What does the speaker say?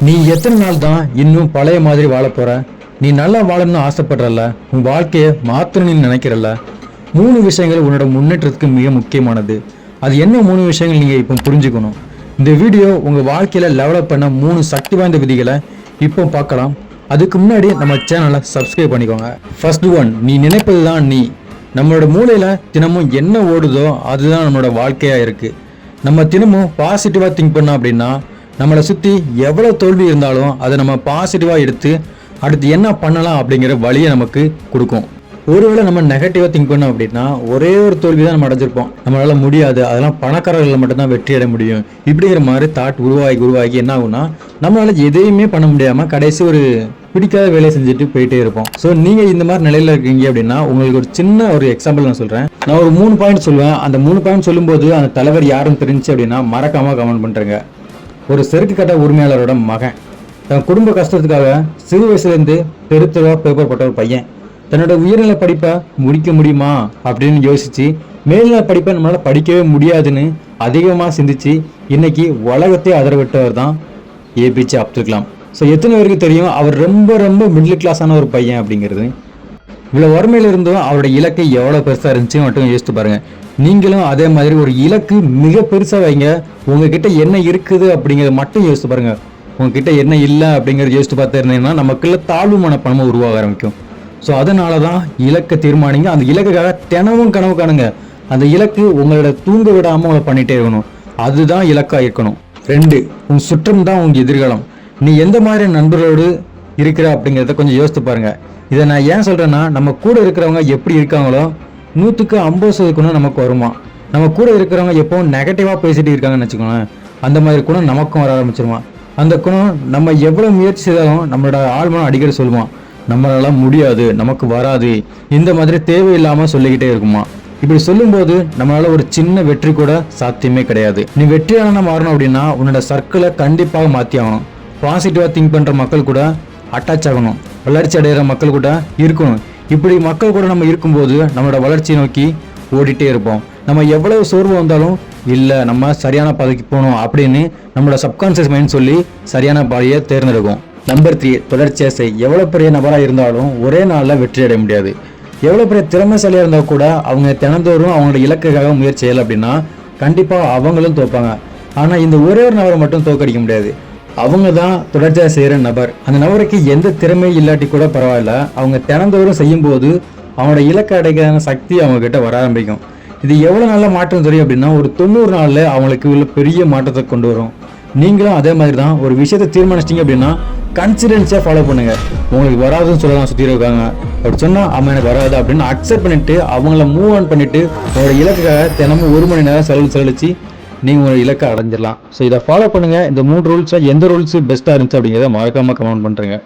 நீ எத்தனை நாள் தான் இன்னும் பழைய மாதிரி வாழ போற? நீ நல்லா வாழணும்னு ஆசைப்படுறல்ல, உன் வாழ்க்கையை மாற்றணும்னு நினைக்கிறல்ல. 3 விஷயங்கள் உன்னோட முன்னேற்றத்துக்கு மிக முக்கியமானது. அது என்ன 3 விஷயங்கள் நீங்க இப்போ புரிஞ்சுக்கணும். இந்த வீடியோ உங்க வாழ்க்கையில டெவலப் பண்ண 3 சக்தி வாய்ந்த விதிகளை இப்போ பார்க்கலாம். அதுக்கு முன்னாடி நம்ம சேனலை சப்ஸ்கிரைப் பண்ணிக்கோங்க. ஃபர்ஸ்ட் ஒன், நீ நினைப்பது தான் நீ. நம்மளோட மூளையில தினமும் என்ன ஓடுதோ அதுதான் நம்மளோட வாழ்க்கையா இருக்கு. நம்ம தினமும் பாசிட்டிவா திங்க் பண்ணோம் அப்படின்னா நம்மளை சுற்றி எவ்வளோ தோல்வி இருந்தாலும் அதை நம்ம பாசிட்டிவாக எடுத்து அடுத்து என்ன பண்ணலாம் அப்படிங்கிற வழியை நமக்கு கொடுக்கும். ஒருவேளை நம்ம நெகட்டிவாக திங்க் பண்ணோம் அப்படின்னா ஒரே ஒரு தோல்வி தான் நம்ம அடைஞ்சிருப்போம். நம்மளால் முடியாது, அதெல்லாம் பணக்காரர்களில் மட்டும்தான் வெற்றி அடைய முடியும் இப்படிங்கிற மாதிரி தாட் உருவாகி என்ன ஆகும்னா நம்மளால் எதையுமே பண்ண முடியாமல் கடைசி ஒரு பிடிக்காத வேலையை செஞ்சுட்டு போயிட்டே இருப்போம். ஸோ நீங்கள் இந்த மாதிரி நிலையில் இருக்கீங்க அப்படின்னா உங்களுக்கு ஒரு சின்ன ஒரு எக்ஸாம்பிள் நான் சொல்கிறேன். நான் ஒரு 3 பாயிண்ட் சொல்லுவேன். அந்த 3 பாயிண்ட் சொல்லும்போது அந்த தலைவர் யாருன்னு தெரிஞ்சு அப்படின்னா மறக்காமல் கமெண்ட் பண்ணுறேங்க. ஒரு செருக்கு கட்ட உரிமையாளரோட மகன் தன் குடும்ப கஷ்டத்துக்காக சிறு வயசுலேருந்து தெருவா பேப்பர் போட்ட ஒரு பையன் தன்னோட உயர்நிலை படிப்பை முடிக்க முடியுமா அப்படின்னு யோசிச்சு மேல்நிலை படிப்பை நம்மளால படிக்கவே முடியாதுன்னு அதிகமாக சிந்திச்சு இன்னைக்கு உலகத்தை அதரவிட்டவர் தான் ஏபிஜே அப்துல் கலாம். ஸோ எத்தனை பேருக்கு தெரியும் அவர் ரொம்ப ரொம்ப மிடில் கிளாஸான ஒரு பையன் அப்படிங்கிறது. இவ்வளோ வறுமையில் இருந்தும் அவரோட இலக்கை எவ்வளோ பெருசாக இருந்துச்சு மட்டும் யோசித்து பாருங்கள். நீங்களும் அதே மாதிரி ஒரு இலக்கு மிக பெருசாக வைங்க. உங்ககிட்ட என்ன இருக்குது அப்படிங்கிறத மட்டும் யோசித்து பாருங்க. உங்ககிட்ட என்ன இல்லை அப்படிங்கிறத யோசித்து பார்த்து இருந்தீங்கன்னா நமக்குள்ள தாழ்வு மனப்பான்மை உருவாக ஆரம்பிக்கும். ஸோ அதனால தான் இலக்கை தீர்மானிங்க. அந்த இலக்குக்காக தினமும் கனவு காணுங்க. அந்த இலக்கு உங்களோட தூங்க விடாமல் உங்களை பண்ணிகிட்டே இருக்கணும். அதுதான் இலக்காக இருக்கணும். 2, உன் சுற்றம் தான் உங்கள் எதிர்காலம். நீ எந்த மாதிரி நண்பர்களோடு இருக்கிற அப்படிங்கிறத கொஞ்சம் யோசித்து பாருங்க. இதை நான் ஏன் சொல்கிறேன்னா நம்ம கூட இருக்கிறவங்க எப்படி இருக்காங்களோ 100க்கு 50% குணம் நமக்கு வருமா. நம்ம கூட இருக்கிறவங்க எப்போவும் நெகட்டிவாக பேசிட்டு இருக்காங்கன்னு வச்சுக்கோங்களேன், அந்த மாதிரி குணம் நமக்கும் வர ஆரம்பிச்சிருமா. அந்த குணம் நம்ம எவ்வளோ முயற்சி செய்தாலும் நம்மளோட ஆழ்மனம் அடிக்கடி சொல்லுவான், நம்மளால முடியாது, நமக்கு வராது, இந்த மாதிரி தேவையில்லாமல் சொல்லிக்கிட்டே இருக்குமா. இப்படி சொல்லும்போது நம்மளால ஒரு சின்ன வெற்றி கூட சாத்தியமே கிடையாது. நீ வெற்றியாளனா மாறணும் அப்படின்னா உன்னோட சர்க்கிளை கண்டிப்பாக மாற்றி ஆகணும். பாசிட்டிவாக திங்க் பண்ணுற மக்கள் கூட அட்டாச் ஆகணும். வளர்ச்சி அடைகிற மக்கள் கூட இருக்கணும். இப்படி மக்கள் கூட நம்ம இருக்கும்போது நம்மளோட வளர்ச்சியை நோக்கி ஓடிட்டே இருப்போம். நம்ம எவ்வளவு சோர்வு வந்தாலும் இல்லை நம்ம சரியான பாதைக்கு போகணும் அப்படின்னு நம்மளோட சப்கான்சியஸ் மைண்ட் சொல்லி சரியான பாதையை தேர்ந்தெடுக்கும். நம்பர் 3, தொடர்ச்சியாக செய். எவ்வளோ பெரிய நபராக இருந்தாலும் ஒரே நாளில் வெற்றி அடைய முடியாது. எவ்வளோ பெரிய திறமைசாலியாக இருந்தால் கூட அவங்க தினந்தோறும் அவங்களோட இலக்குக்காக முயற்சி செய்யலை அப்படின்னா கண்டிப்பாக அவங்களும் தோப்பாங்க. ஆனால் இந்த ஒரே ஒரு நபரை மட்டும் தோக்கடிக்க முடியாது. அவங்க தான் தொடர்ச்சியாக செய்கிற நபர். அந்த நபருக்கு எந்த திறமையும் இல்லாட்டி கூட பரவாயில்ல, அவங்க தினந்தோறும் செய்யும்போது அவனோட இலக்கை அடைக்கான சக்தி அவங்க கிட்ட வர ஆரம்பிக்கும். இது எவ்வளோ நல்ல மாற்றம் தெரியும் அப்படின்னா ஒரு 90 நாளில் அவங்களுக்கு உள்ள பெரிய மாற்றத்தை கொண்டு வரும். நீங்களும் அதே மாதிரி தான் ஒரு விஷயத்தை தீர்மானிச்சிட்டிங்க அப்படின்னா கன்சிடென்ஸாக ஃபாலோ பண்ணுங்க. உங்களுக்கு வராதுன்னு சொல்லலாம் சுற்றி இருக்காங்க அப்படி சொன்னால் அவன் எனக்கு வராது அப்படின்னு அக்செப்ட் பண்ணிட்டு அவங்கள மூவ் ஆன் பண்ணிட்டு அவங்களோட இலக்குக்காக தினமும் 1 மணி நேரம் செலவழிச்சு நீங்கள் ஒரு இலக்கை அடைஞ்சிடலாம். ஸோ இதை ஃபாலோ பண்ணுங்கள். இந்த 3 ரூல்ஸில் எந்த ரூல்ஸ் பெஸ்ட்டாக இருந்துச்சு அப்படிங்கிறத மறக்காமல் கமெண்ட் பண்ணுறேங்க.